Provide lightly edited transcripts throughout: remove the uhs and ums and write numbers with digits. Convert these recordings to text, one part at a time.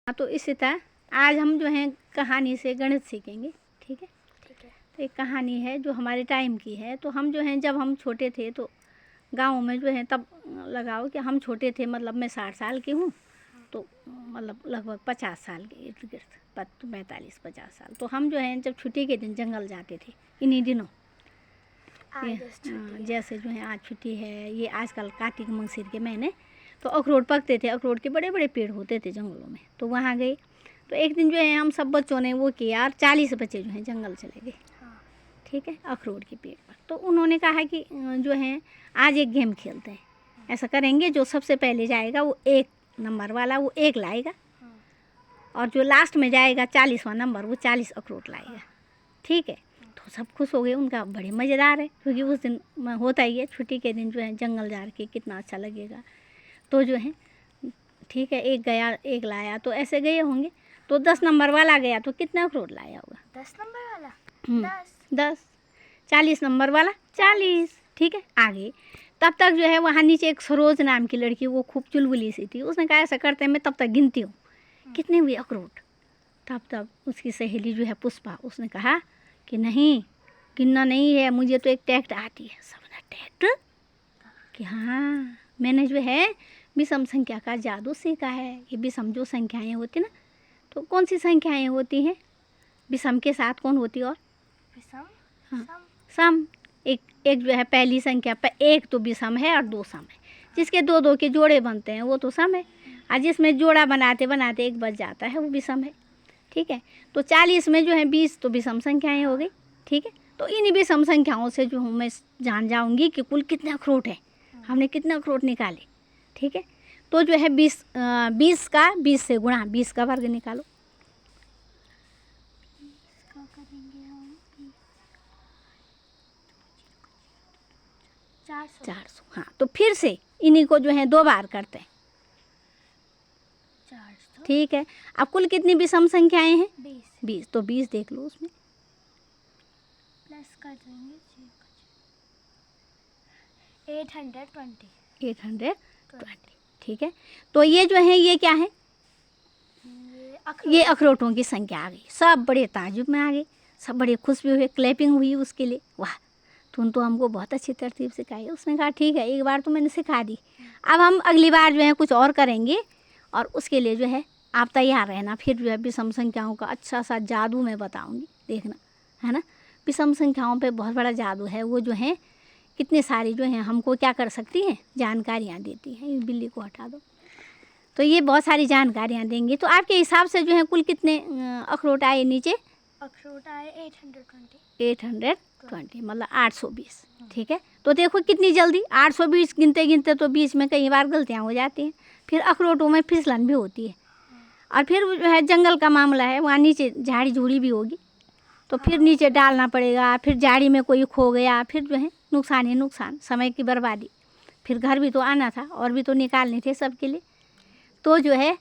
हाँ, तो इसी तरह आज हम जो हैं कहानी से गणित सीखेंगे। ठीक है। तो एक कहानी है जो हमारे टाइम की है। तो हम जो हैं जब हम छोटे थे तो गाँव में जो है तब लगाओ कि हम छोटे थे, मतलब मैं 60 साल की हूँ, तो मतलब लगभग 50 साल के इर्द गिर्द, 45-50 साल। तो हम जो हैं जब छुट्टी के दिन जंगल जाते थे इन्हीं दिनों। जैसे जो है आज छुट्टी है, ये आजकल कार्तिक मंगसिर के महीने, तो अखरोट पकते थे। अखरोट के बड़े बड़े पेड़ होते थे जंगलों में, तो वहाँ गए। तो एक दिन जो है हम सब बच्चों ने वो किया और 40 बच्चे जो हैं जंगल चले गए। ठीक है, अखरोट के पेड़ पर। तो उन्होंने कहा कि जो है आज एक गेम खेलते हैं, ऐसा करेंगे जो सबसे पहले जाएगा वो 1 नंबर वाला वो 1 लाएगा, और जो लास्ट में जाएगा 40वां नंबर वो 40 अखरोट लाएगा। ठीक है। तो सब खुश हो गए, उनका बड़े मज़ेदार है, क्योंकि उस दिन होता ही है छुट्टी के दिन जो है जंगल जा के कितना अच्छा लगेगा। तो जो है ठीक है, 1 गया 1 लाया, तो ऐसे गए होंगे। तो 10 नंबर वाला गया तो कितना अखरोट लाया होगा? 10 नंबर वाला 10। 40 नंबर वाला 40। ठीक है, आगे। तब तक जो है वहाँ नीचे एक सरोज नाम की लड़की, वो खूब चुलबुली सी थी। उसने कहा ऐसा करते हैं मैं तब तक गिनती हूँ कितने हुए अखरोट। तब तक उसकी सहेली जो है पुष्पा, उसने कहा कि नहीं, गिनना नहीं है, मुझे तो एक टैक्ट आती है। सबने टैक्ट कि हाँ, मैंने जो है विषम संख्या का जादू सीखा है। ये विषम जो संख्याएं होती ना, तो कौन सी संख्याएं होती हैं विषम के साथ? कौन होती? और हाँ, सम। एक जो है पहली संख्या पर 1 तो विषम है और 2 सम है। जिसके 2-2 के जोड़े बनते हैं वो तो सम है, और जिसमें जोड़ा बनाते बनाते 1 बच जाता है वो विषम है। ठीक है। तो 40 में जो है 20 तो विषम संख्याएं हो गई। ठीक है। तो इन विषम संख्याओं से जो हूँ मैं जान जाऊँगी कि कुल कितने अखरोट है, हमने कितने अखरोट निकाले। ठीक है। तो जो है 20 का 20 से गुणा, 20 का वर्ग निकालो। 400। हाँ, तो फिर से इन्हीं को जो है 2 बार करते हैं। 400। ठीक है। अब कुल कितनी विषम संख्याएं हैं? 20। तो 20 देख लो उसमें, प्लस कर देंगे 820। ठीक है। तो ये जो है ये क्या है? ये अखरोटों की संख्या आ गई। सब बड़े ताजुब में आ गए, सब बड़े खुश भी हुए, क्लैपिंग हुई उसके लिए। वाह, तुम तो हमको बहुत अच्छी तरतीब सिखाई। उसने कहा ठीक है, एक बार तो मैंने सिखा दी, अब हम अगली बार जो है कुछ और करेंगे, और उसके लिए जो है आप तैयार रहना। फिर जो है विषम संख्याओं का अच्छा सा जादू मैं बताऊंगी, देखना, है ना। विषम संख्याओं पे बहुत बड़ा जादू है। वो जो है कितने सारी जो हैं हमको क्या कर सकती हैं, जानकारियाँ देती हैं। इस बिल्ली को हटा दो। तो ये बहुत सारी जानकारियाँ देंगी। तो आपके हिसाब से जो है कुल कितने अखरोट आए नीचे? अखरोट आए 820, मतलब 820। ठीक है। तो देखो कितनी जल्दी 820 गिनते गिनते तो बीच में कई बार गलतियाँ हो जाती हैं, फिर अखरोटों में फिसलन भी होती है। और फिर जो है जंगल का मामला है, वहाँ नीचे झाड़ी झूड़ी भी होगी, तो फिर नीचे डालना पड़ेगा। फिर झाड़ी में कोई खो गया, फिर जो है नुकसान ही नुकसान, समय की बर्बादी। फिर घर भी तो आना था और भी तो निकालने थे सबके लिए। तो जो है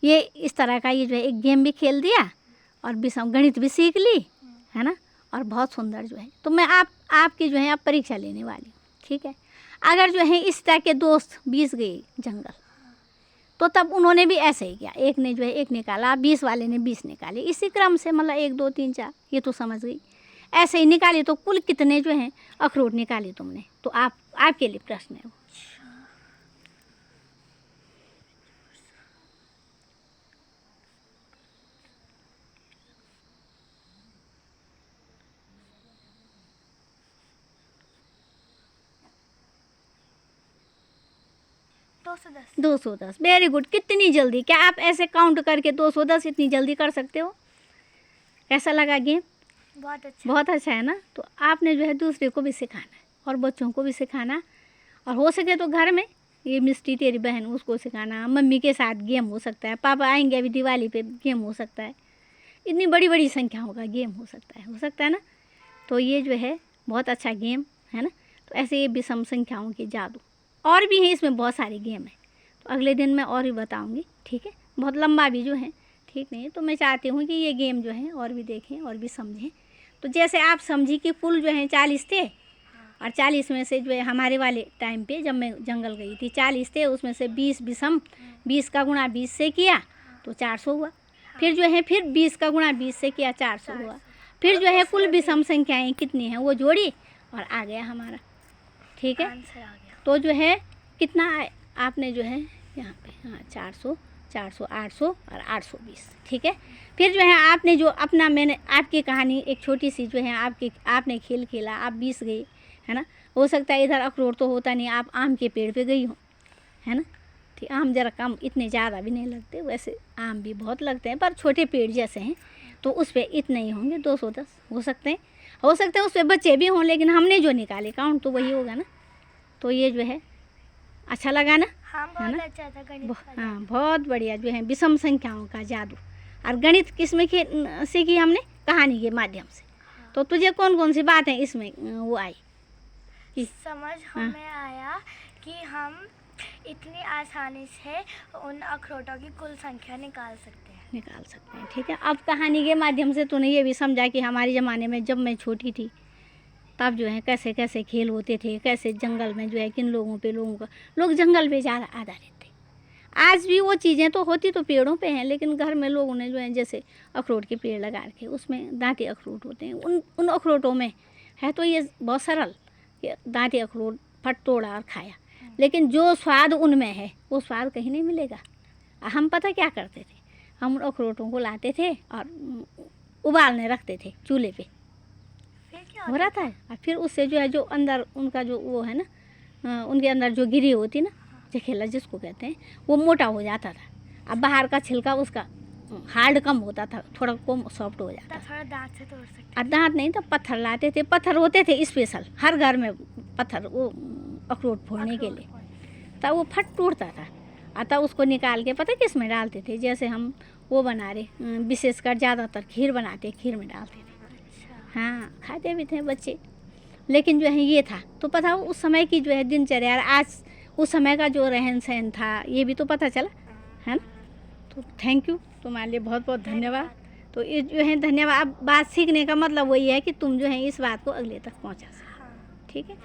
ये इस तरह का ये जो है एक गेम भी खेल दिया, और विषम गणित भी सीख ली, है ना। और बहुत सुंदर जो है। तो मैं आपकी जो है अब परीक्षा लेने वाली हूँ। ठीक है। अगर जो है इस तरह के दोस्त 20 गए जंगल, तो तब उन्होंने भी ऐसे ही किया। एक ने जो है 1 निकाला, 20 वाले ने 20 निकाले, इसी क्रम से, मतलब 1 2 3 4, ये तो समझ गई। ऐसे ही निकाली। तो कुल कितने जो हैं अखरोट निकाले तुमने? तो आपके लिए प्रश्न है वो। $210। 210। Very good. कितनी जल्दी! क्या आप ऐसे काउंट करके 210 इतनी जल्दी कर सकते हो? कैसा लगा गेम? बहुत अच्छा है ना। तो आपने जो है दूसरे को भी सिखाना है, और बच्चों को भी सिखाना, और हो सके तो घर में ये मिष्टी तेरी बहन, उसको सिखाना। मम्मी के साथ गेम हो सकता है, पापा आएंगे अभी दिवाली पे, गेम हो सकता है। इतनी बड़ी बड़ी संख्याओं का गेम हो सकता है ना। तो ये जो है बहुत अच्छा गेम है ना। तो ऐसे ये विषम संख्याओं के जादू और भी हैं, इसमें बहुत सारे गेम हैं। तो अगले दिन मैं और भी बताऊंगी। ठीक है। बहुत लंबा भी जो है ठीक नहीं है। तो मैं चाहती हूँ कि ये गेम जो है और भी देखें और भी समझें। तो जैसे आप समझी कि कुल जो है 40 थे, और 40 में से जो है हमारे वाले टाइम पे जब मैं जंगल गई थी 40 थे, उसमें से 20 विषम, 20 का गुणा 20 से किया, तो 400 हुआ। फिर जो है फिर 20 का गुणा 20 से किया 400 हुआ। फिर जो है कुल विषम संख्याएं कितनी हैं वो जोड़ी और आ गया हमारा। ठीक है, आंसर आ गया। तो जो है कितना आपने जो है यहाँ पे, हाँ 400 400 800 और 820। ठीक है, फिर जो है आपने जो अपना, मैंने आपकी कहानी एक छोटी सी जो है आपने खेल खेला, आप 20 गई है ना। हो सकता है इधर अखरोट तो होता नहीं, आप आम के पेड़ पे गई हो, है ना। ठीक, आम ज़रा कम, इतने ज़्यादा भी नहीं लगते, वैसे आम भी बहुत लगते हैं पर छोटे पेड़ जैसे हैं, तो उस पर इतने ही होंगे, 210 हो सकते हैं। हो सकते हैं उस पर बच्चे भी हों, लेकिन हमने जो निकाले काउंट तो वही होगा ना। तो ये जो है अच्छा लगा ना। हाँ, है बहुत ना? अच्छा था गणित का। हाँ बहुत बढ़िया जो है विषम संख्याओं का जादू। और गणित किस में सीखी हमने? कहानी के माध्यम से। तो तुझे कौन कौन सी बातें इसमें वो आई कि समझ हमें आया कि हम इतनी आसानी से उन अखरोटों की कुल संख्या निकाल सकते हैं। ठीक है, अब कहानी के माध्यम से तूने ये भी समझा कि हमारे ज़माने में जब मैं छोटी थी तब जो है कैसे कैसे खेल होते थे, कैसे जंगल में जो है किन लोगों का लोग जंगल पे ज़्यादा आधारित थे। आज भी वो चीज़ें तो होती तो पेड़ों पे हैं, लेकिन घर में लोगों ने जो है जैसे अखरोट के पेड़ लगा रखे, उसमें दांती अखरोट होते हैं, उन अखरोटों में है तो ये बहुत सरल कि दांती अखरोट फट तोड़ा और खाया, लेकिन जो स्वाद उनमें है वो स्वाद कहीं नहीं मिलेगा। हम पता क्या करते थे, हम उन अखरोटों को लाते थे और उबालने रखते थे चूल्हे पे, फिर क्या हो रहा था। और फिर उससे जो है जो अंदर उनका जो वो है ना, उनके अंदर जो गिरी होती ना, जखेला जिसको कहते हैं, वो मोटा हो जाता था। अब बाहर का छिलका उसका हार्ड कम होता था, थोड़ा कम सॉफ्ट हो जाता था। थोड़ा दांत से तोड़ सकते और दांत नहीं तो पत्थर लाते थे, पत्थर होते थे स्पेशल, हर घर में पत्थर वो अखरोट फोड़ने के लिए, तब वो फट टूटता था। अतः उसको निकाल के पता किस में डालते थे, जैसे हम वो बना रहे, विशेषकर ज़्यादातर खीर बनाते, खीर में डालते थे। हाँ खाते भी थे बच्चे, लेकिन जो है ये था तो पता हो उस समय की जो है दिनचर्या, आज उस समय का जो रहन सहन था ये भी तो पता चला, है ना। तो थैंक यू, तुम्हारे लिए बहुत बहुत धन्यवाद। तो ये जो है धन्यवाद, बात सीखने का मतलब वही है कि तुम जो है इस बात को अगले तक पहुंचा सको। ठीक है।